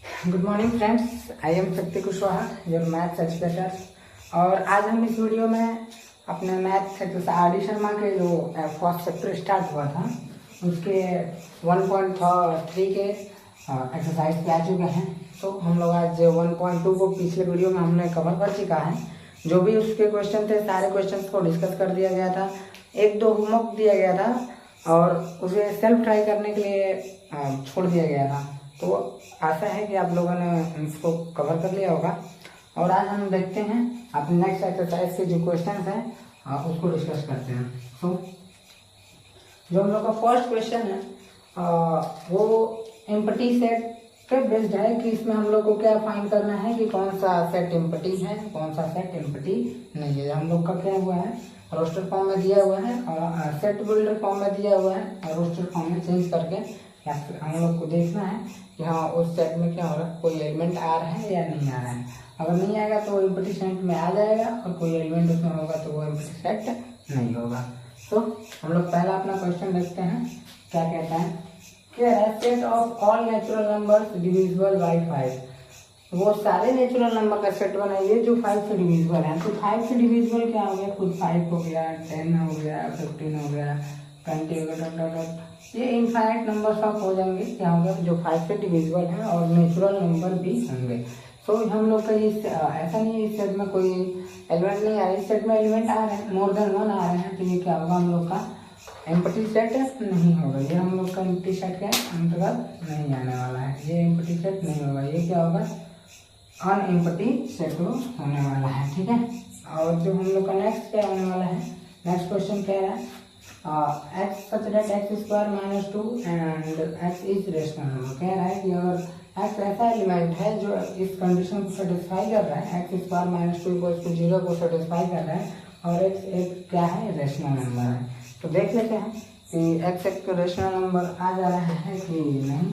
Good morning friends, I am शक्ति Kushwaha, your maths educator. और आज हम इस वीडियो में अपने maths exercise R D Sharma के जो फर्स्ट चैप्टर स्टार्ट हुआ था उसके 1.3 के एक्सरसाइज पे आ चुके हैं। तो हम लोग आज 1.2 को पिछले वीडियो में हमने कवर कर चुका है। जो भी उसके क्वेश्चन थे सारे क्वेश्चंस को डिस्कस कर दिया गया था, एक दो होमवर्क दिया गया था और उसे सेल्फ ट्राई करने के लिए छोड़ दिया गया था। तो आशा है कि आप लोगों ने इसको कवर कर लिया होगा। और आज हम देखते हैं अपने नेक्स्ट एक्सरसाइज के जो क्वेश्चन हैं उसको डिस्कस करते हैं। तो जो हम लोग का फर्स्ट क्वेश्चन है वो एम्प्टी सेट पे बेस्ड है कि इसमें हम लोग को क्या फाइंड करना है कि कौन सा सेट एम्प्टी है, कौन सा सेट एम्प्टी नहीं है। हम लोग का क्या हुआ है, रोस्टर फॉर्म में दिया हुआ है और सेट बिल्डर फॉर्म में दिया हुआ है और रोस्टर फॉर्म में चेंज करके हम लोग को देखना है कि हाँ उस सेट में क्या हो रहा है, कोई एलिमेंट आ रहा है या नहीं आ रहा है। अगर नहीं आएगा तो वो एम्प्टी सेट में आ जाएगा और कोई एलिमेंट उसमें होगा तो वो एम्प्टी सेट नहीं होगा। तो हम लोग पहला अपना क्वेश्चन देखते हैं, क्या कहता है कि set of all natural numbers divisible by 5। वो सारे नेचुरल नंबर का सेट बनाइए जो 5 से डिविजिबल है। तो 5 से डिविजिबल क्या हो गया, खुद 5 हो गया, 10 हो गया, 15 हो गया, 20 हो गया, ये इनफाइनाइट नंबर ऑफ हो जाएंगे क्या होगा जो 5 से डिविजिबल है और नेचुरल नंबर भी होंगे। तो हम लोग का इस ऐसा नहीं है इस सेट में कोई एलिमेंट नहीं आ रहा है, इस सेट में एलिमेंट आ रहे हैं, मोर देन 1 आ रहे हैं। तो ये क्या होगा, हम लोग का एम्प्टी सेट नहीं होगा, ये हम लोग का एम्प्टी सेट के अंतर्गत नहीं आने वाला है, ये एम्प्टी सेट नहीं होगा, ये क्या होगा अनएम्प्टी सेट होने वाला है। ठीक है। और जो हम लोग का नेक्स्ट क्या होने वाला है, नेक्स्ट क्वेश्चन क्या है, x such that x square minus 2 and x is rational number। कह रहा है कि अगर x ऐसा एलिमेंट है जो इस कंडीशन को सेटिस्फाई कर रहा है, x स्क्वायर माइनस 2 = 0 को सेटिस्फाई कर रहा है और x एक क्या है, रेशनल नंबर है। तो देख लेते हैं कि x एक रेशनल नंबर आ जा रहा है कि नहीं,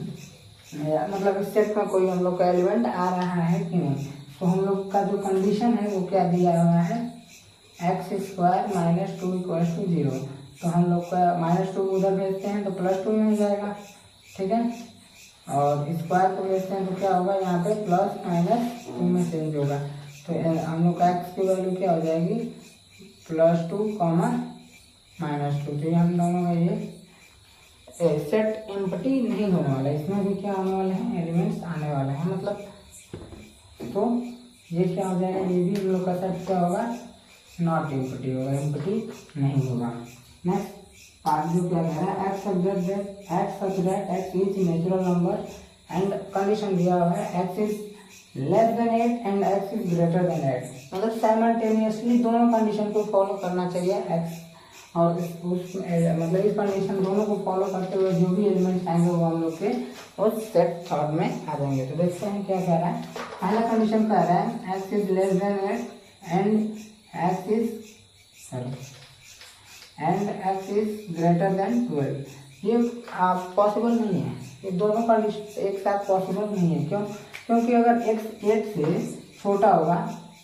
मतलब इस सेट में कोई हम लोग का एलिमेंट आ रहा है कि नहीं। तो हम लोग का जो कंडीशन है वो क्या दिया हुआ है, x स्क्वायर माइनस 2 = 0। तो हम लोग का -2 उधर भेजते हैं तो +2 में हो जाएगा। ठीक है। और स्क्वायर को भेजते हैं तो क्या होगा, यहाँ पे +-2 में चेंज होगा। तो हम लोग का x की वैल्यू क्या हो जाएगी, +2, -2। तो हम दोनों का ये सेट एम्प्टी नहीं होने वाला, इसमें भी क्या होने वाले हैं, एलिमेंट्स आने वाले हैं मतलब। तो ये क्या हो जाएगा, ये भी हम लोग का सेट क्या होगा, नॉट एम्प्टी होगा, एम्प्टी नहीं होगा। नेक्स्ट पार्ट जो क्या कह रहा है, x such that x is natural number and condition दिया हुआ है x is less than 8 and x is greater than 8। मतलब साइमल्टेनियसली दोनों कंडीशन को फॉलो करना चाहिए x और उस मतलब इस कंडीशन दोनों को फॉलो करते हुए जो भी एलिमेंट्स आएंगे वो हम लोग के उस सेट थर्ड में आ जाएंगे। तो देखते हैं क्या कह रहा है। पहला कंडीशन कह रहा है x is less than 8 and x is greater than 12। ये पॉसिबल नहीं है, ये दोनों कंडीशन एक साथ पॉसिबल नहीं है। क्यों? क्योंकि अगर x 8 से छोटा होगा,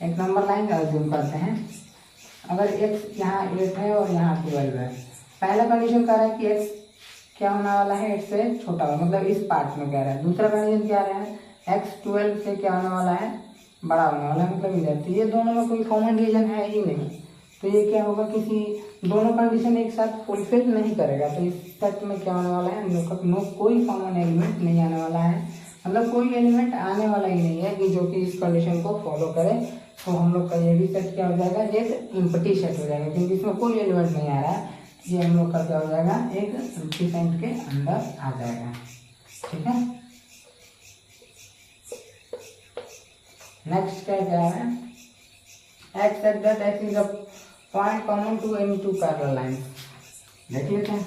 एक नंबर लाइन अज्यूम करते हैं, अगर x यहाँ 8 है और यहाँ 12 है, पहला कंडीशन कह रहा है कि x क्या होने वाला है, 8 से छोटा होगा, मतलब इस पार्ट में कह रहा है। दूसरा कंडीशन क्या रहा है, x 12 से क्या होने वाला है, बड़ा होने वाला है, मतलब इधर। तो ये दोनों में कोई कॉमन रीजन है ही नहीं, तो ये क्या होगा, किसी दोनों कंडीशन एक साथ फुलफिल नहीं करेगा। तो इस सेट में क्या होने वाला है, नो कोई कॉमन एलिमेंट नहीं आने वाला है, मतलब कोई एलिमेंट आने वाला ही नहीं है कि जो कि इस कंडीशन को फॉलो करे। तो हम लोग का ये भी सेट क्या हो जाएगा, एक एम्प्टी सेट हो जाएगा, क्योंकि इसमें कोई एलिमेंट नहीं आ रहा है। ये हम लोग का क्या हो जाएगा, एक एम्प्टी सेट के अंदर आ जाएगा। ठीक है। नेक्स्ट क्या कह रहा है, x such that x is a point common to any two parallel lines। देख लेते हैं,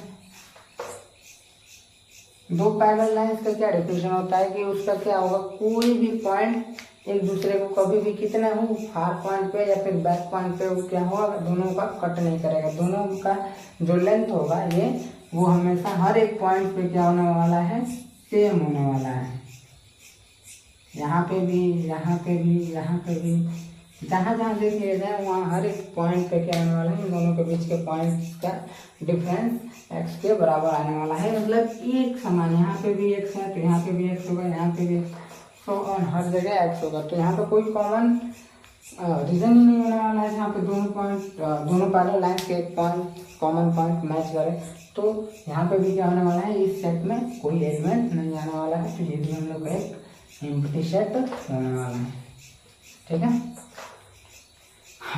दो पैरेलल लाइंस का क्या डेफिनेशन होता है कि उसका क्या होगा, कोई भी पॉइंट एक दूसरे को कभी भी कितना हो, फार पॉइंट पे या फिर बैक पॉइंट पे, वो क्या होगा, दोनों का कट नहीं करेगा। दोनों का जो लेंथ होगा ये वो हमेशा हर एक पॉइंट पे क्या होने वाला है, सेम होने वाला है। यहाँ पे भी, यहाँ पे भी, यहाँ पे भी, जहाँ जहाँ देख लिया जाए वहाँ हर एक पॉइंट पे क्या आने वाला है, इन दोनों के बीच के पॉइंट्स का डिफरेंस x के बराबर आने वाला है, मतलब एक समान। यहाँ पे भी x है तो यहाँ पे भी x होगा, यहाँ पे भी तो हर जगह एक्स होगा। तो यहाँ पे कोई कॉमन रीजन ही नहीं होने वाला है जहाँ पे दोनों पैरेलल लाइन के एक पॉइंट कॉमन पॉइंट मैच करें। तो यहाँ पे भी क्या होने वाला है, इस सेट में कोई एलिमेंट नहीं आने वाला है। तो ये भी हम लोग एक एम्प्टी सेट होने वाला है, ठीक है।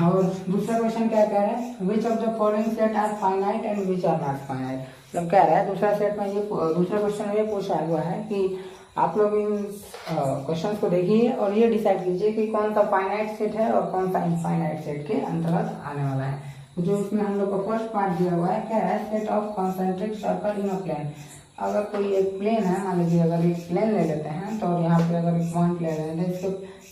और दूसरा क्वेश्चन क्या कह रहा है, which of the following set are finite and which are not finite. मतलब कह रहा है दूसरा सेट में ये दूसरा क्वेश्चन ये पूछा हुआ है कि आप लोग इन क्वेश्चन को देखिए और ये डिसाइड कीजिए कि कौन सा फाइनाइट सेट है और कौन सा इनफाइनाइट सेट के अंतर्गत आने वाला है। जो इसमें हम लोग का फर्स्ट पार्ट दिया हुआ है, क्या है, set of concentric circle in a plane. अगर कोई एक प्लेन है, मान लीजिए अगर एक प्लेन ले लेते हैं तो यहाँ पे अगर एक पॉइंट ले लेते हैं, इसको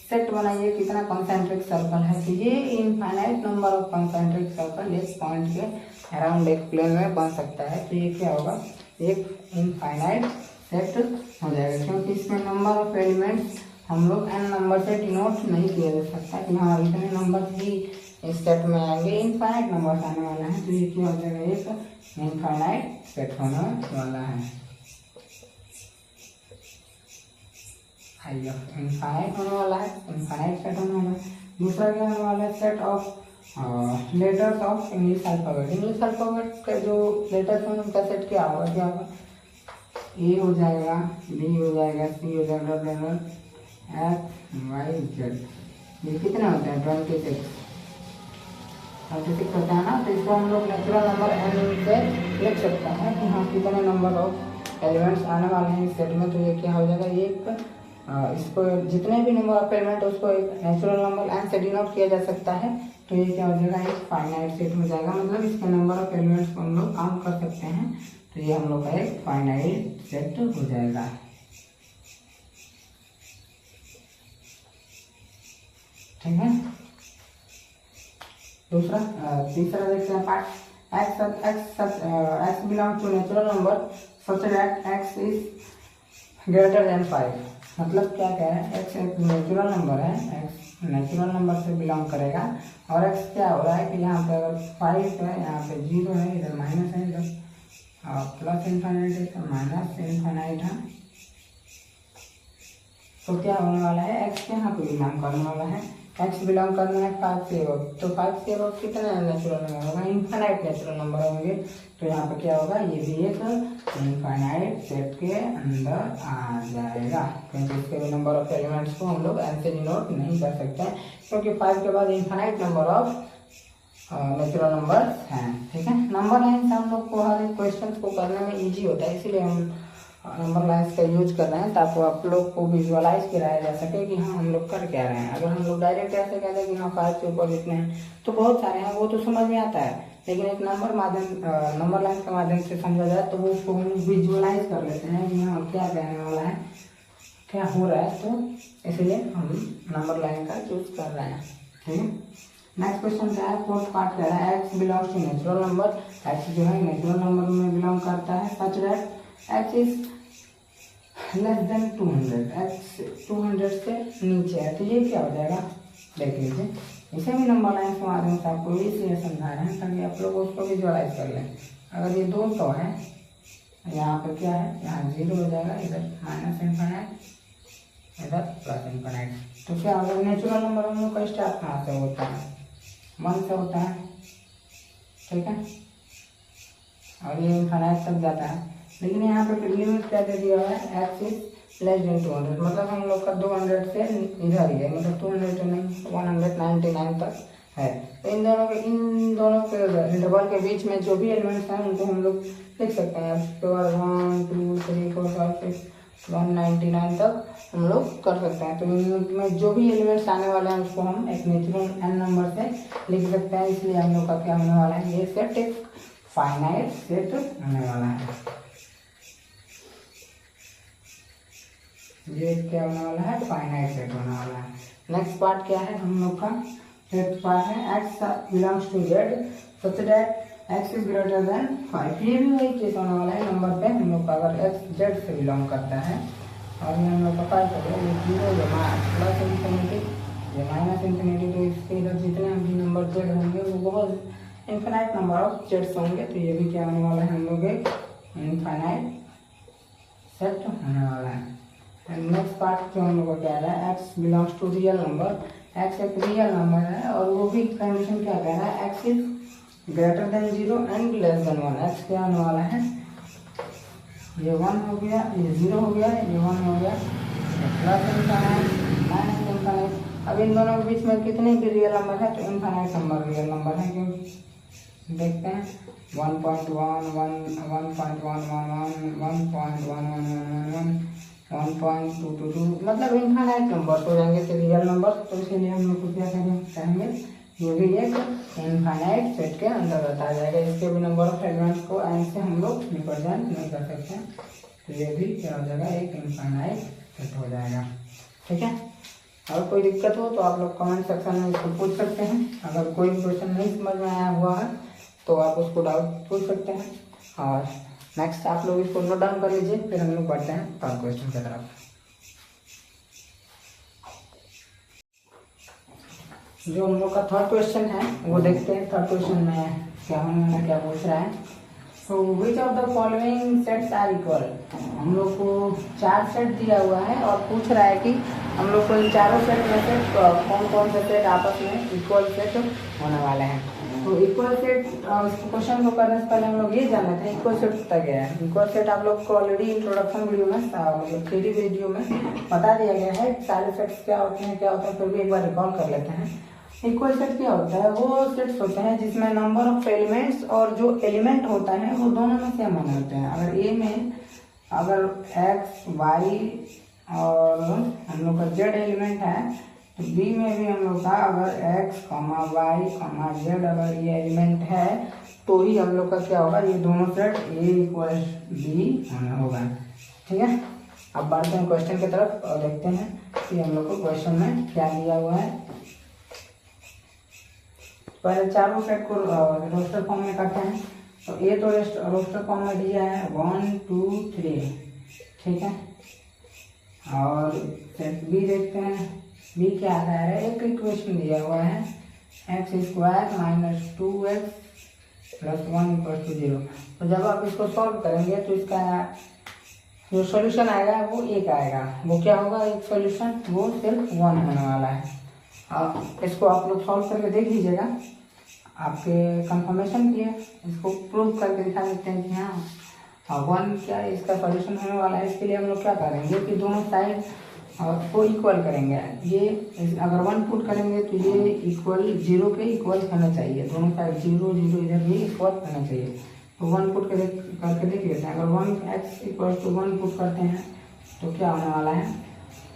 सेट बनाइए कितना कॉन्सेंट्रिक सर्कल है। तो ये infinite number of concentric circle इस पॉइंट के अराउंड एक प्लेन में बन सकता है। तो ये क्या होगा, एक इनफाइनाइट सेट हो जाएगा, क्योंकि इसमें नंबर ऑफ एलिमेंट्स हम लोग n नंबर से डिनोट नहीं किया जा सकता कि हाँ इतने नंबर ही इस सेट में आएंगे, इनफाइनाइट नंबर आने वाला है। तो ये क्या हो जाएगा, एक इनफाइनाइट सेट होने वाला है, इनफाइनाइट होने वाला है, इनफाइनाइट सेट होने वाला है। दूसरा क्या होने वाला है, set of letters of English alphabet. English alphabet का जो लेटर्स हैं उनका सेट क्या होगा, क्या होगा, ए हो जाएगा, बी हो जाएगा, सी हो जाएगा, एफ वाई जेड। ये कितने होते हैं, 26 होता है ना। तो इसको हम लोग नेचुरल नंबर n से लिख सकते हैं कि हाँ कितने नंबर ऑफ एलिमेंट्स आने वाले हैं इस सेट में। तो ये क्या हो जाएगा, एक इसको जितने भी नंबर ऑफ एलिमेंट उसको एक नेचुरल नंबर n से डिनोट किया जा सकता है। तो ये क्या हो जाएगा, एक फाइनाइट सेट हो जाएगा, मतलब इसके नंबर ऑफ एलिमेंट्स को हम लोग काउंट कर सकते हैं। तो ये हम लोग का एक फाइनाइट सेट हो जाएगा, ठीक है। दूसरा तीसरा देखते हैं part, x belong to natural number such that x is greater than 5। मतलब क्या कह रहे हैं, x एक नेचुरल नंबर है, x नेचुरल नंबर से बिलोंग करेगा और x क्या हो रहा है कि यहाँ पे अगर 5 है, यहाँ पे 0 है, इधर माइनस है, इधर प्लस इनफाइनाइट है, तो माइनस इनफाइनाइट है। तो क्या होने वाला है, x यहाँ पे बिलोंग करने वाला है, x बिलोंग करना है 5 से अब। तो 5 से अब कितने नेचुरल नंबर होगा, इनफाइनाइट नेचुरल नंबर होंगे। तो यहाँ पे क्या होगा, ये भी एक इनफाइनाइट सेट के अंदर आ जाएगा, क्योंकि इसके नंबर ऑफ एलिमेंट्स को हम लोग ऐसे डिनोट नहीं कर सकते हैं, क्योंकि 5 के बाद infinite number of natural number हैं, ठीक है। नंबर लाइन से हम लोग को हर एक क्वेश्चन को करने में इजी होता है, इसीलिए हम नंबर लाइन्स का यूज कर रहे हैं, ताकि आप लोग को विजुअलाइज कराया जा सके कि हाँ हम लोग कर क्या रहे हैं। अगर हम लोग डायरेक्ट ऐसे कहते हैं कि हाँ 5 के ऊपर इतने हैं, तो बहुत सारे हैं, वो तो समझ में आता है, लेकिन एक नंबर लाइन के माध्यम से समझा जाए तो वो उसको हम विजुअलाइज कर लेते हैं कि हाँ क्या कहने वाला है, क्या हो रहा है। तो इसलिए हम नंबर लाइन का यूज कर रहे हैं, ठीक है। नेक्स्ट क्वेश्चन क्या है, फोर्थ पार्ट कह रहा है x belongs to natural number. x जो है नेचुरल नंबर में बिलोंग करता है, such that x is less than 200, x 200 से नीचे है। तो ये क्या हो जाएगा, देख लीजिए, इसे भी नंबर लाइन के माध्यम से आपको इसलिए समझा रहे हैं ताकि आप लोग उसको विजुअलाइज कर लें। अगर ये 200 है, यहाँ पे क्या है, यहाँ 0 हो जाएगा, इधर माइनस इनफाइनाइट, इधर प्लस इनफाइनाइट। तो क्या होगा, नेचुरल नंबर हम लोग का स्टार्ट कहाँ से होता है, 1 से होता है, ठीक है, और ये इनफाइनाइट तक जाता है। लेकिन यहाँ पे लिमिट क्या दे दिया है, x इज लेस देन 200, मतलब हम लोग का 200 से इधर ही है, मतलब 200 से नहीं 199 तक है। तो इन दोनों के इंटरवल के बीच में जो भी एलिमेंट्स हैं उनको हम लोग लिख सकते हैं, 1 2 3 4 5 6 199 तक हम लोग कर सकते हैं। तो इनमें जो भी एलिमेंट्स आने वाले हैं उसको हम एक नेचुरल n नंबर से लिख सकते हैं, इसलिए हम लोग का क्या होने वाला है, ये सेट एक फाइनाइट सेट होने वाला है। ये क्या होने वाला है, फाइनाइट सेट होने वाला है। नेक्स्ट पार्ट क्या है हम लोग का, फिफ्थ पार्ट है x belongs to z such that x is greater than 5। ये भी वही केस होने वाला है, नंबर पे हम लोग का अगर x z से बिलोंग करता है और ये हम लोग का 5 हो गया, ये 0 ये प्लस इन्फिनिटी ये माइनस इन्फिनिटी, तो इसके इधर जितने भी नंबर z होंगे वो बहुत इनफाइनाइट नंबर ऑफ जेड्स होंगे। तो ये भी क्या होने वाला है, हम लोग एक इनफाइनाइट सेट होने वाला है। नेक्स्ट पार्ट जो हम लोग को कह रहा है x belongs to real number, x एक रियल नंबर है और वो भी कंडीशन क्या कह रहा है, x is greater than 0 and less than 1। X क्या होने वाला है, ये 1 हो गया, ये 0 हो गया, ये 1 हो गया, प्लस इनफाइनाइट माइनस इनफाइनाइट। अब इन दोनों के बीच में कितने भी रियल नंबर है, तो इनफाइनाइट नंबर रियल नंबर है, क्योंकि देखते हैं 1.1 1.22 मतलब इनफाइनाइट नंबर हो जाएंगे तो रियल नंबर। तो इसीलिए हम लोग को क्या कहेंगे, ये भी एक इनफाइनाइट सेट के अंदर आ जाएगा। इसके भी नंबर ऑफ एलिमेंट्स को एन से हम लोग रिप्रेजेंट नहीं कर सकते हैं, तो ये भी क्या हो जाएगा, एक इनफाइनाइट सेट हो जाएगा। ठीक है, अगर कोई दिक्कत हो तो आप लोग कमेंट सेक्शन में इसको पूछ सकते हैं। अगर कोई क्वेश्चन नहीं समझ में आया हुआ है तो आप उसको डाउट पूछ सकते हैं। और नेक्स्ट आप लोग इसको नोट डाउन कर लीजिए, फिर हम लोग बढ़ते हैं थर्ड क्वेश्चन की तरफ। जो हम लोग का थर्ड क्वेश्चन है वो देखते हैं। थर्ड क्वेश्चन में क्या होने वाला, क्या पूछ रहा है, तो which of the following sets are equal. हम लोग को 4 सेट दिया हुआ है और पूछ रहा है कि हम लोग को इन चारों सेट में से कौन कौन से सेट आपस में इक्वल सेट होने वाले हैं। तो इक्वल सेट क्वेश्चन को करने से पहले हम लोग ये जानते हैं इक्वल सेट होता क्या है। इक्वल सेट आप लोग को ऑलरेडी इंट्रोडक्शन वीडियो में मतलब थ्योरी वीडियो में बता दिया गया है, सारे सेट्स क्या होते हैं, फिर भी एक बार रिकॉल कर लेते हैं। इक्वल सेट क्या होता है, वो सेट्स होते हैं जिसमें नंबर ऑफ एलिमेंट्स और जो एलिमेंट होता है वो दोनों में सेम होने होते हैं। अगर ए में अगर एक्स वाई और हम लोग का जेड एलिमेंट है, तो बी में भी हम लोग का अगर एक्स वाई जेड अगर ये एलिमेंट है तो ही हम लोग का क्या होगा, ये दोनों सेट ए इक्वल बी होना होगा। ठीक है, अब बढ़ते हैं क्वेश्चन की तरफ और देखते हैं कि हम लोग को क्वेश्चन में क्या दिया हुआ है। पहले चारों सेट को रोस्टर फॉर्म में करते हैं। तो ए तो रोस्टर फॉर्म में दिया है 1 2 3, ठीक है। और सेट बी देखते हैं, बी क्या आता है, एक इक्वेशन दिया हुआ है x square minus 2x plus 1 equal to 0। तो जब आप इसको सॉल्व करेंगे तो इसका जो सॉल्यूशन आएगा वो एक आएगा, वो क्या होगा, एक सॉल्यूशन वो सिर्फ 1 होने वाला है। अब इसको आप लोग सॉल्व करके देख लीजिएगा, आपके कंफर्मेशन के लिए इसको प्रूव करके दिखा देते हैं कि हाँ 1 क्या इसका सॉल्यूशन होने वाला है। इसके लिए हम लोग क्या करेंगे कि दोनों साइड को इक्वल करेंगे। ये अगर 1 पुट करेंगे तो ये इक्वल 0 के इक्वल होना चाहिए, दोनों साइड 0 0 इधर भी इक्वल होना चाहिए। तो 1 पुट करके देख लेते हैं। अगर 1x इक्वल टू 1 पुट करते हैं तो क्या होने वाला है,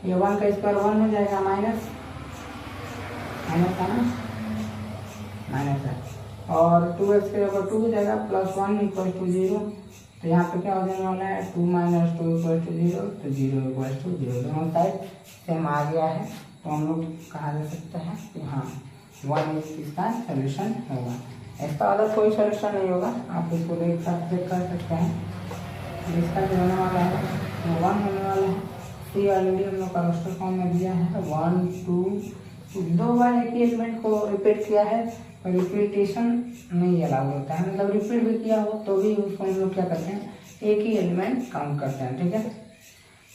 ये 1 का स्क्वायर 1 हो जाएगा, माइनस है, और 2x के ऊपर 2 हो जाएगा, प्लस 1 इक्वल टू 0। तो यहाँ पे क्या हो जाने वाला है, 2 माइनस 2 इक्वल टू 0, तो 0 इक्वल टू 0, दोनों साइड सेम आ गया है। तो हम लोग कहा जा सकता है कि हाँ 1 इसका सोल्यूशन होगा। इसका अलग कोई सोल्यूशन नहीं होगा, आप इसको देख कर सकते हैं। इसका जो होने वाला है वो 1 होने वाला है। सी ऑलरेडी हम लोग का रोस्टर फॉर्म में दिया है 1 2, 2 बार एक ही एलिमेंट को रिपीट किया है, और रिपीटेशन नहीं अलाउ होता है, मतलब रिपीट भी किया हो तो भी उसको हम लोग क्या करते हैं, एक ही एलिमेंट काउंट करते हैं। ठीक है,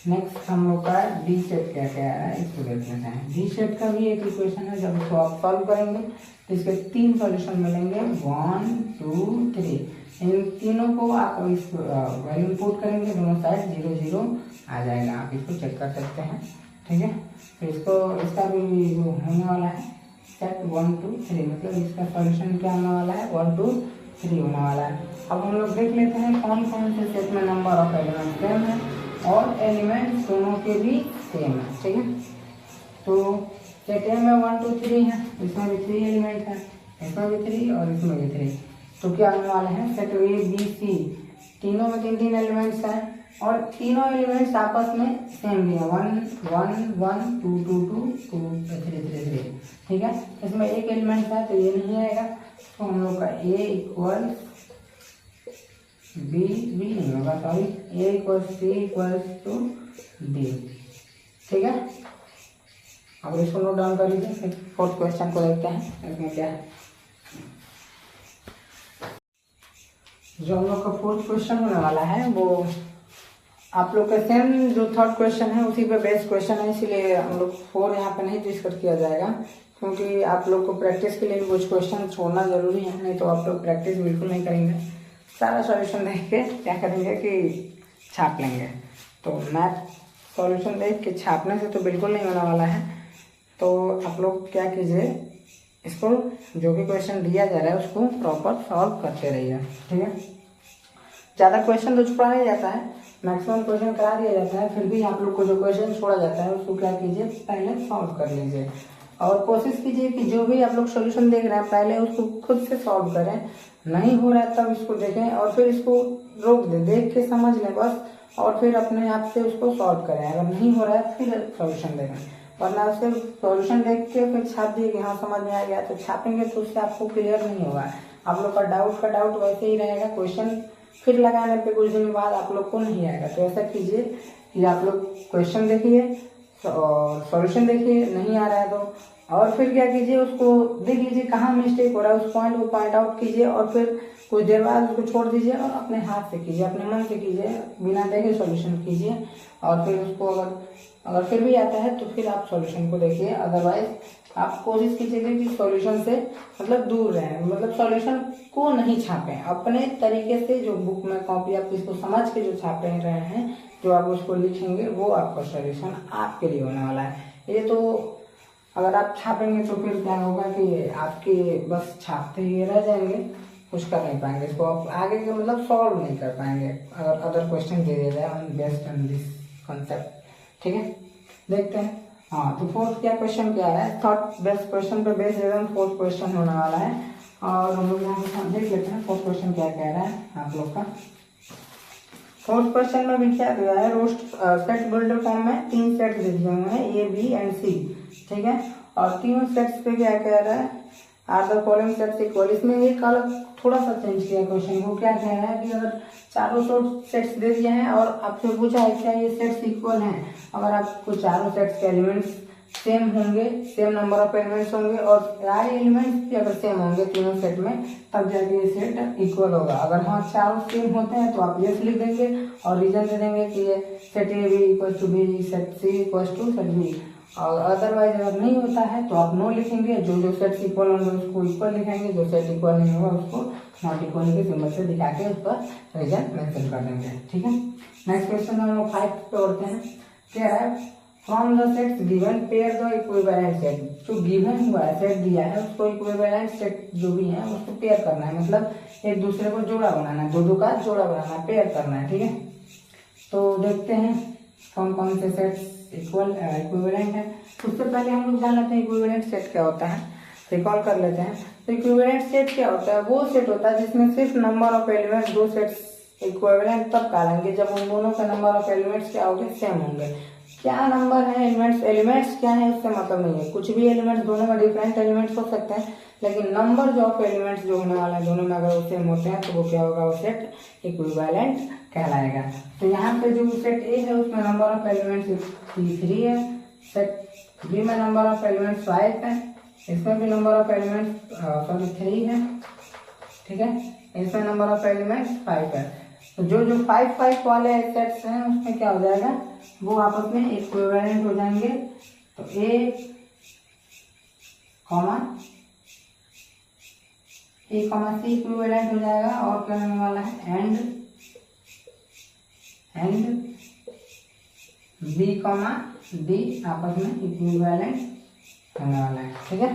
नेक्स्ट हम लोग का डी सेट क्या क्या है इसको देख लेते हैं। डी सेट का भी एक इक्वेशन है, जब इसको आप सॉल्व करेंगे तो इसके 3 सॉल्यूशन मिलेंगे 1 2 3। इन तीनों को आप इस वैल्यू पुट करेंगे, दोनों साइड 0 0 आ जाएगा, आप इसको चेक कर सकते हैं। ठीक है, तो इसका भी होने वाला है सेट 1 2 3, मतलब इसका सॉल्यूशन क्या होने वाला है 1 2 3 होने वाला है। अब हम लोग देख लेते हैं कौन कौन से सेट में नंबर ऑफ एलिमेंट सेम है और एलिमेंट दोनों के भी सेम है। ठीक है, तो सेट ए में 1 2 3 है, इसमें भी 3 एलिमेंट है, इसमें भी 3 और इसमें भी 3। तो क्या होने वाले हैं, सेट ए बी सी तीनों में 3 3 एलिमेंट्स हैं और तीनों एलिमेंट्स आपस में सेम भी है 1 1 1 2 2 2 2 3 3 3। ठीक है, इसमें एक एलिमेंट है तो ये नहीं आएगा, तो हम लोग का ए इक्वल बी नहीं होगा, sorry, A equal C equal to D. ठीक है, अब इसको नोट डाउन कर लीजिए, फिर फोर्थ क्वेश्चन को देखते हैं इसमें क्या है। जो हम लोग का फोर्थ क्वेश्चन होने वाला है वो आप लोग का सेम जो थर्ड क्वेश्चन है उसी पे बेस्ट क्वेश्चन है, इसीलिए हम लोग 4 यहाँ पे नहीं डिस्कस किया जाएगा, क्योंकि आप लोग को प्रैक्टिस के लिए भी कुछ क्वेश्चन छोड़ना जरूरी है, नहीं तो आप लोग प्रैक्टिस बिल्कुल नहीं करेंगे। सारा सॉल्यूशन देख के क्या करेंगे कि छाप लेंगे। तो मैथ सॉल्यूशन देख के छापने से तो बिल्कुल नहीं होने वाला है। तो आप लोग क्या कीजिए, इसको जो भी क्वेश्चन दिया जा रहा है उसको प्रॉपर सॉल्व करते रहिए, ठीक है। ज़्यादा क्वेश्चन तो छुपा नहीं जाता है, मैक्सिमम क्वेश्चन करा दिया जाता है, फिर भी आप लोग को जो क्वेश्चन छोड़ा जाता है उसको क्या कीजिए, पहले सॉल्व कर लीजिए। और कोशिश कीजिए कि जो भी आप लोग सॉल्यूशन देख रहे हैं पहले उसको खुद से सॉल्व करें, नहीं हो रहा है तब इसको देखें और फिर इसको रोक दें, देख के समझ लें बस, और फिर अपने आप से उसको सॉल्व करें। अगर नहीं हो रहा है फिर सॉल्यूशन देखें, वरना उससे सॉल्यूशन देख के फिर छाप दिए कि हाँ समझ में आ गया, तो छापेंगे तो उससे आपको क्लियर नहीं होगा। आप लोग का डाउट वैसे ही रहेगा, क्वेश्चन फिर लगाने पे कुछ दिन बाद आप लोग को नहीं आएगा। तो ऐसा कीजिए कि आप लोग क्वेश्चन देखिए और सॉल्यूशन देखिए, नहीं आ रहा है तो, और फिर क्या कीजिए, उसको देख लीजिए कहाँ मिस्टेक हो रहा है, उस पॉइंट को पॉइंट आउट कीजिए और फिर कुछ देर बाद उसको छोड़ दीजिए और अपने हाथ से कीजिए, अपने मन से कीजिए, बिना देखे सॉल्यूशन कीजिए। और फिर उसको अगर फिर भी आता है तो फिर आप सॉल्यूशन को देखिए, अदरवाइज आप कोशिश कीजिएगा कि सॉल्यूशन से मतलब दूर रहें, मतलब सॉल्यूशन को नहीं छापें, अपने तरीके से जो बुक में कॉपी आप इसको समझ के जो छाप रहे हैं, जो आप उसको लिखेंगे वो आपका सॉल्यूशन आपके लिए होने वाला है। ये तो अगर आप छापेंगे तो फिर क्या होगा कि आपके बस छापते ही रह जाएंगे, कुछ कर नहीं पाएंगे, इसको आप आगे के मतलब सॉल्व नहीं कर पाएंगे अगर अदर क्वेश्चन दे दिया जाए on based on this concept, ठीक है। देखते हैं, हाँ तो फोर्थ क्या क्वेश्चन क्या है, थर्ड बेस्ट क्वेश्चन पे बेस्ड एकदम फोर्थ क्वेश्चन होने वाला है। और हम लोग यहाँ पे देख लेते हैं फोर्थ क्वेश्चन क्या कह रहा है आप लोग का। फोर्थ क्वेश्चन में भी क्या दिया है, रोस्ट सेट बिल्डर फॉर्म में 3 सेट दे दिए हुए हैं ए बी एंड सी, ठीक है। और तीनों सेट्स पे क्या कह रहा है, are the following sets equal. इसमें एक अलग थोड़ा सा चेंज किया क्वेश्चन को, क्या कह रहा है कि अगर चारों सेट्स दे दिए हैं और आपसे पूछा है क्या ये सेट्स इक्वल हैं, अगर आपको चारों सेट्स के एलिमेंट्स सेम होंगे, सेम नंबर ऑफ एलिमेंट्स होंगे और सारे एलिमेंट्स भी अगर सेम होंगे तीनों सेट में, तब जाके ये सेट इक्वल होगा। अगर हाँ चारों सेम होते हैं तो आप यस लिख देंगे और रीजन दे देंगे कि ये set A B equal to B, set C equal to set B. और अदरवाइज अगर नहीं होता है तो आप नो लिखेंगे, जो सेट्स इक्वल होंगे उसको इक्वल लिखेंगे, जो सेट इक्वल नहीं होगा उसको नॉट इक्वल के सिंबल से दिखा के उस पर रीजन मेंशन कर देंगे, ठीक है। नेक्स्ट क्वेश्चन हम लोग 5 पे उठते हैं, क्या है, from the sets given pair the equivalent set. जो गिवन हुआ है सेट दिया है उसको इक्विवेलेंट सेट जो भी है उसको पेयर करना है, मतलब एक दूसरे को जोड़ा बनाना है, दो का जोड़ा बनाना है, पेयर करना है, ठीक है। तो देखते हैं कौन कौन से सेट्स इक्विवेलेंट है। उससे पहले हम लोग जान लेते हैं इक्विवेलेंट सेट क्या होता है, रिकॉल कर लेते हैं। तो इक्विवेलेंट सेट क्या होता है, वो सेट होता है जिसमें सिर्फ नंबर ऑफ एलिमेंट्स दो सेट्स इक्विवेलेंट तब कहलाएंगे जब उन दोनों का नंबर ऑफ एलिमेंट्स क्या होंगे, सेम होंगे। क्या नंबर है एलिमेंट्स क्या है उससे मतलब नहीं है, कुछ भी एलिमेंट्स, दोनों में डिफरेंट एलिमेंट्स हो सकते हैं, लेकिन नंबर जो ऑफ एलिमेंट्स जो होने वाला है दोनों में अगर वो सेम होते हैं तो वो क्या होगा, वो सेट इक्विवेलेंट कहलाएगा। तो यहाँ पे जो सेट ए है उसमें नंबर ऑफ एलिमेंट्स 3 है, सेट बी में नंबर ऑफ एलिमेंट्स 5 है, इसमें भी नंबर ऑफ एलिमेंट्स 3 है, ठीक है, इसमें नंबर ऑफ एलिमेंट्स 5 है। तो जो 5 वाले सेट्स हैं उसमें क्या हो जाएगा, वो आपस में इक्विवेलेंट हो जाएंगे। तो ए कॉमा सी इक्विवेलेंट हो जाएगा, और क्या होने वाला है, एंड बी कॉमा डी आपस में इक्विवेलेंट होने वाला है, ठीक है।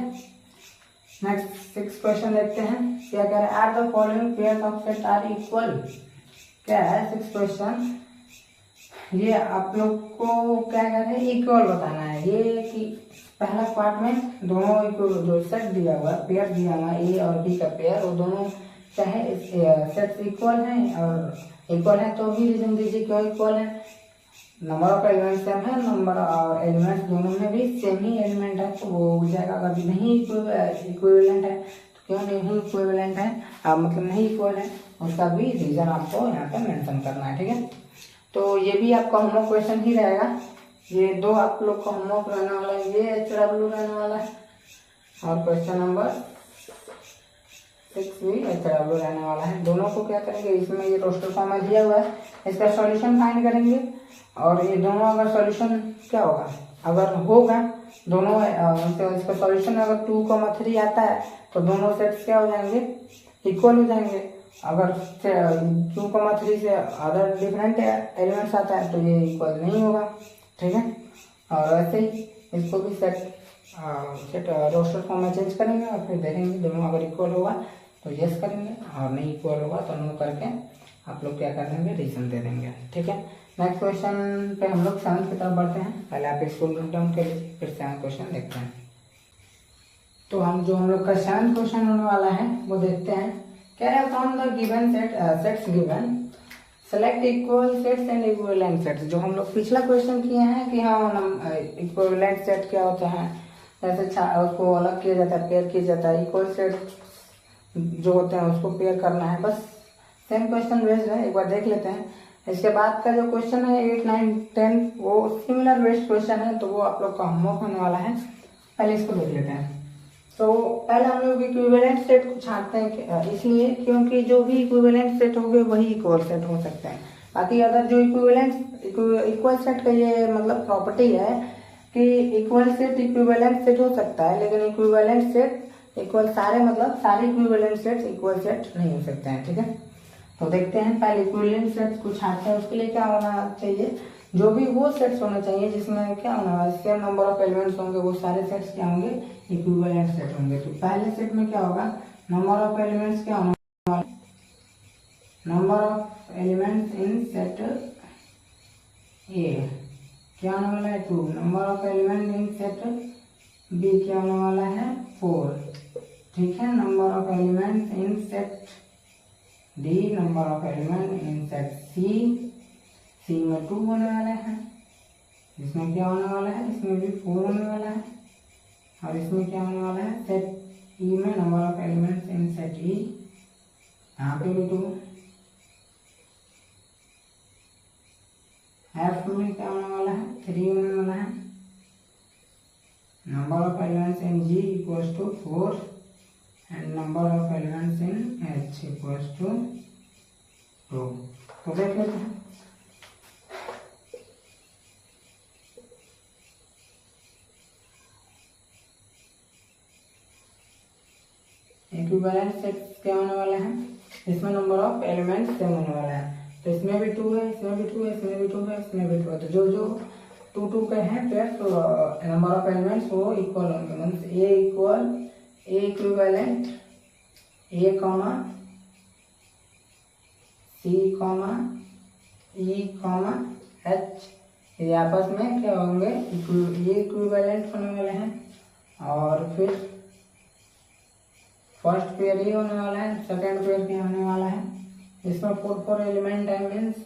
नेक्स्ट 6 क्वेश्चन देखते हैं, क्या कह रहा है, are the following pairs of set are equal. क्या है 6 क्वेश्चन, ये आप लोग को क्या कह रहे हैं, इक्वल बताना है। ये कि पहला पार्ट में दोनों इक्वल, जो सेट दिया हुआ है, पेयर दिया हुआ है ए और बी का पेयर, वो दोनों चाहे सेट्स इक्वल हैं, और इक्वल है तो भी रीजन दीजिए क्यों इक्वल है। नंबर ऑफ एलिमेंट्स सेम है, नंबर और एलिमेंट्स दोनों में भी सेम ही एलिमेंट है, तो वो हो जाएगा। अगर नहीं इक्विवेलेंट है तो क्यों नहीं इक्विवेलेंट है, मतलब नहीं इक्वल है, उसका भी रीजन आपको यहाँ पे मेंशन करना है, ठीक है। तो ये भी आपका होमवर्क क्वेश्चन ही रहेगा, ये 2 आप लोग का होमवर्क रहने वाला है, ये HW रहने वाला है। और क्वेश्चन नंबर 6 भी HW रहने वाला है। दोनों को क्या करेंगे, इसमें ये रोस्टर फॉर्म में दिया हुआ है, इसका सॉल्यूशन फाइंड करेंगे। और ये दोनों अगर सॉल्यूशन क्या होगा, अगर होगा दोनों तो इसका सॉल्यूशन अगर 2,3 आता है तो दोनों सेट्स क्या हो जाएंगे, इक्वल हो जाएंगे। अगर 2,3 से अदर डिफरेंट एलिमेंट्स आता है तो ये इक्वल नहीं होगा, ठीक है। और ऐसे ही इसको भी सेट रोस्टर फॉर्म में चेंज करेंगे और फिर देखेंगे दोनों अगर इक्वल होगा तो यस करेंगे और नहीं इक्वल होगा तो नो करके आप लोग क्या कर देंगे, रीजन दे देंगे, ठीक है। नेक्स्ट क्वेश्चन पे हम लोग 7 की तरफ बढ़ते हैं। पहले आप इसको नोट डाउन कर लीजिए, फिर 7 क्वेश्चन देखते हैं। तो हम लोग का 7 क्वेश्चन होने वाला है वो देखते हैं। कह रहे हैं from the given sets given select equal sets and equivalent sets. जो हम लोग पिछला क्वेश्चन किए हैं कि हाँ इक्विवेलेंट सेट क्या होता है, ऐसे उसको अलग किया जाता है, पेयर किया जाता है। इक्वल सेट जो होते हैं उसको पेयर करना है, बस सेम क्वेश्चन बेस्ड है, एक बार देख लेते हैं। इसके बाद का जो क्वेश्चन है 8, 9, 10 वो सिमिलर बेस्ड क्वेश्चन है, तो वो आप लोग का होमवर्क होने वाला है। पहले इसको देख लेते हैं। तो पहले हम लोग इक्विवेलेंट सेट को छांटते हैं, इसलिए क्योंकि जो भी इक्विवेलेंट सेट होंगे वही इक्वल सेट हो सकते हैं। बाकी अदर जो इक्वल सेट का ये मतलब प्रॉपर्टी है कि इक्वल सेट इक्विवेलेंट सेट हो सकता है, लेकिन इक्विवेलेंट सेट इक्वल सारे इक्विवेलेंट सेट इक्वल सेट नहीं हो सकते हैं, ठीक है। तो देखते हैं, पहले इक्विवेलेंट सेट को छांटते हैं। उसके लिए क्या होना चाहिए, जो भी वो सेट्स होना चाहिए जिसमें क्या होना है, सेम नंबर ऑफ एलिमेंट्स होंगे, वो सारे सेट्स क्या होंगे, इक्विवेलेंट सेट होंगे। तो पहले सेट में क्या होगा, नंबर ऑफ एलिमेंट्स क्या होने वाला, number of elements in set A क्या होने वाला है 2, number of element in set B क्या होने वाला है 4, ठीक है। Number of element in set D, number of element in set C में 2 होने वाले हैं, इसमें क्या होने वाला है, इसमें भी 4 होने वाला है। और इसमें क्या होने वाला है, सेट ई में number of elements in set ई, यहाँ पे भी 2। एफ में क्या होने वाला है, 3 होने वाला है। Number of elements in G equals to 4 and number of elements in H equals to 2। तो देख लेते हैं। इक्विवेलेंट सेट्स क्या होने वाले हैं, इसमें नंबर ऑफ एलिमेंट्स सेम होने वाला है। तो इसमें भी 2 है, इसमें भी 2 है, इसमें भी 2 है, इसमें भी 2 है। तो जो 2 के हैं पेयर, तो नंबर ऑफ एलिमेंट्स वो इक्वल होंगे। मीन्स ए इक्विवेलेंट ए कॉमा सी कॉमा ई कॉमा एच, ये आपस में क्या होंगे, ये इक्विवेलेंट होने वाले हैं। और फिर फर्स्ट पेयर ये होने वाला है, सेकंड पेयर क्या होने वाला है, इसमें 4 एलिमेंट है, means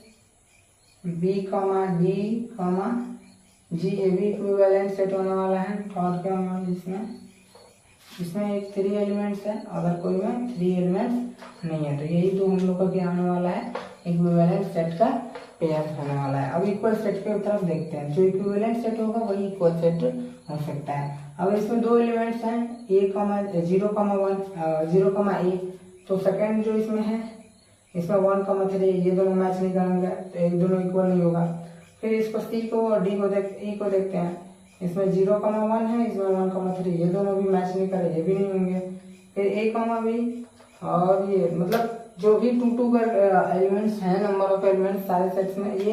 B comma D comma G, A भी इक्विवेलेंट सेट होने वाला है। थर्ड क्या होने वाला है, इसमें एक 3 एलिमेंट्स है, अगर कोई में 3 एलिमेंट्स नहीं है। तो यही तो हम लोग का क्या होने वाला है, इक्विवेलेंट सेट का पेयर होने वाला है। अब इक्वल सेट की तरफ देखते हैं। जो इक्विवेलेंट सेट होगा वही इक्वल सेट हो सकता है। अब इसमें 2 एलिमेंट्स हैं, ए कॉमा 0, ए, तो सेकंड जो इसमें है, इसमें 1,3, ये दोनों मैच नहीं करेंगे, तो एक दोनों इक्वल नहीं होगा। फिर इसको सी को और डी को ई को देखते हैं। इसमें 0,1 है, इसमें 1,3, ये दोनों भी मैच नहीं करे, ये भी नहीं होंगे। फिर ए कॉमा बी और ये मतलब जो भी 2 का एलिमेंट्स हैं, नंबर ऑफ एलिमेंट्स सारे सेट्स में ये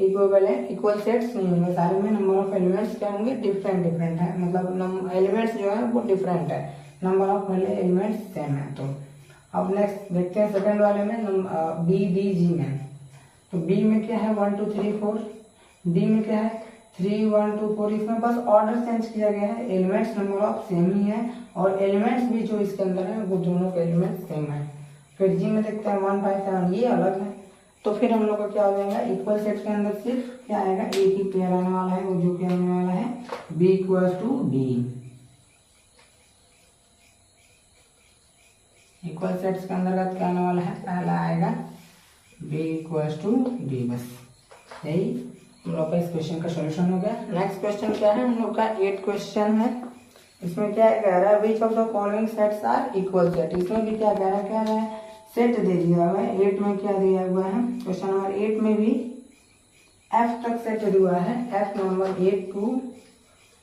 इक्वल सेट्स नहीं होंगे। सारे में नंबर ऑफ एलिमेंट्स क्या होंगे, डिफरेंट है, मतलब एलिमेंट्स जो है वो डिफरेंट है, नंबर ऑफ एलिमेंट्स सेम है। तो अब नेक्स्ट देखते हैं सेकंड वाले में, बी डी जी में। तो बी में क्या है 1 2 3 4, डी में क्या है 3 1 2 4। इसमें बस ऑर्डर चेंज किया गया है, एलिमेंट्स नंबर ऑफ सेम ही है और एलिमेंट्स भी जो इसके अंदर है वो दोनों के एलिमेंट्स सेम है। फिर जी में देखते हैं 1 5 7, ये अलग है। तो फिर हम लोग का क्या हो जाएगा, इक्वल सेट के अंदर सिर्फ क्या आएगा, एक ही पेयर आने वाला है, वो जो क्या आने वाला है, B equals to D. Equal sets के अंतर्गत क्या आने वाला है, पहला आएगा बी इक्वल्स टू डी। बस यही हम लोग का इस क्वेश्चन का सॉल्यूशन हो गया। नेक्स्ट क्वेश्चन क्या है, हम लोग का 8 क्वेश्चन है। इसमें क्या कह रहा है, which of the following sets are equal set. इसमें भी क्या कह रहा है सेट दे दिया हुआ है। 8 में क्या दिया हुआ है, क्वेश्चन नंबर 8 में भी एफ तक सेट दिया है, एफ नंबर 8 टू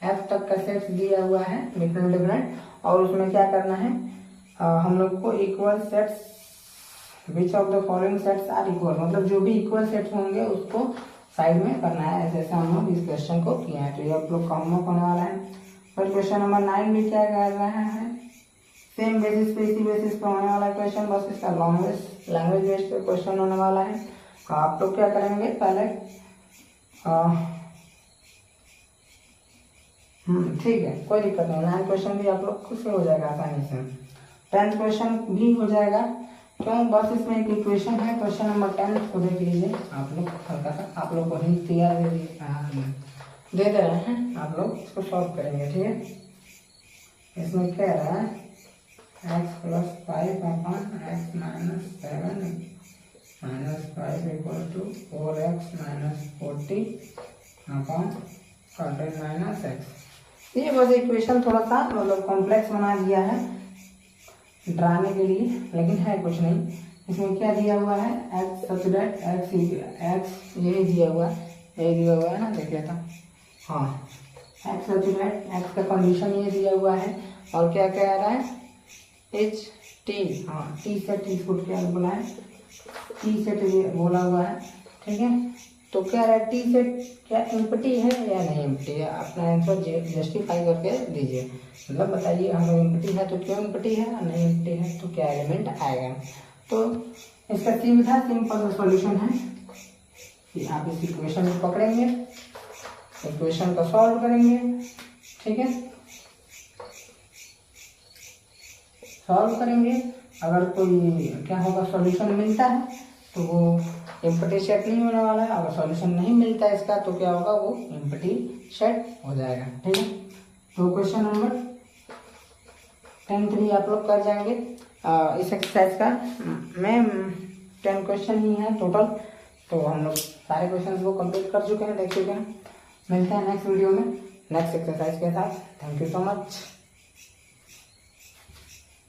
एफ तक का सेट दिया हुआ है डिफरेंट डिफरेंट, और उसमें क्या करना है हम लोग को equal sets, which of the following sets are equal, मतलब जो भी इक्वल सेट्स होंगे उसको साइड में करना है। ऐसे हम लोग इस क्वेश्चन को किया है, तो ये आप लोग का होमवर्क होने वाला है। फिर क्वेश्चन नंबर 9 भी क्या कर रहा है, सेम बेसिस पे इसी बेसिस पे होने वाला क्वेश्चन, बस इसका लैंग्वेज बेस्ड पे क्वेश्चन होने वाला है। तो आप लोग क्या करेंगे पहले ठीक है, कोई दिक्कत नहीं, 9 क्वेश्चन भी आप लोग खुद से हो जाएगा आसानी से, 10th क्वेश्चन भी हो जाएगा। क्यों, बस इसमें एक इक्वेशन है, क्वेश्चन नंबर 10 को देख लीजिए आप लोग, हल्का सा आप लोग को हिंट तैयार दे दे रहे हैं, आप लोग इसको सॉल्व करेंगे, ठीक है। इसमें क्या रहा है, x + 5 upon x - 7 - 5 = 4x - 40 upon 14 - x। ये बस इक्वेशन थोड़ा सा मतलब कॉम्प्लेक्स बना दिया है डराने के लिए, लेकिन है कुछ नहीं। इसमें क्या दिया हुआ है, x सच दैट x यही दिया हुआ है ना, देख लेता हाँ, x सच दैट x का कंडीशन ये दिया हुआ है, और क्या कह रहा है h t, हाँ t से t फुट क्या बोला है, t से बोला हुआ है, ठीक है। तो क्या रहा है, टी सेट क्या एम्प्टी है या नहीं एम्प्टी है, अपना आंसर जस्टिफाई करके दीजिए, मतलब बताइए अगर एम्प्टी है तो क्यों एम्प्टी है, और नहीं एम्प्टी है तो क्या एलिमेंट आएगा। तो इसका सीधा सिंपल सॉल्यूशन है कि आप इस इक्वेशन को पकड़ेंगे, इक्वेशन को सॉल्व करेंगे, ठीक है, सॉल्व करेंगे। अगर कोई क्या होगा सॉल्यूशन मिलता है तो वो एम्प्टी सेट नहीं होने वाला है, अगर सॉल्यूशन नहीं मिलता है इसका तो क्या होगा, वो एम्प्टी सेट हो जाएगा, ठीक है। तो क्वेश्चन नंबर 10 आप लोग कर जाएंगे। इस एक्सरसाइज का में 10 क्वेश्चन ही है टोटल, तो हम लोग सारे क्वेश्चन को कंप्लीट कर चुके हैं, देख चुके हैं। मिलते हैं नेक्स्ट वीडियो में नेक्स्ट एक्सरसाइज के साथ। Thank you so much.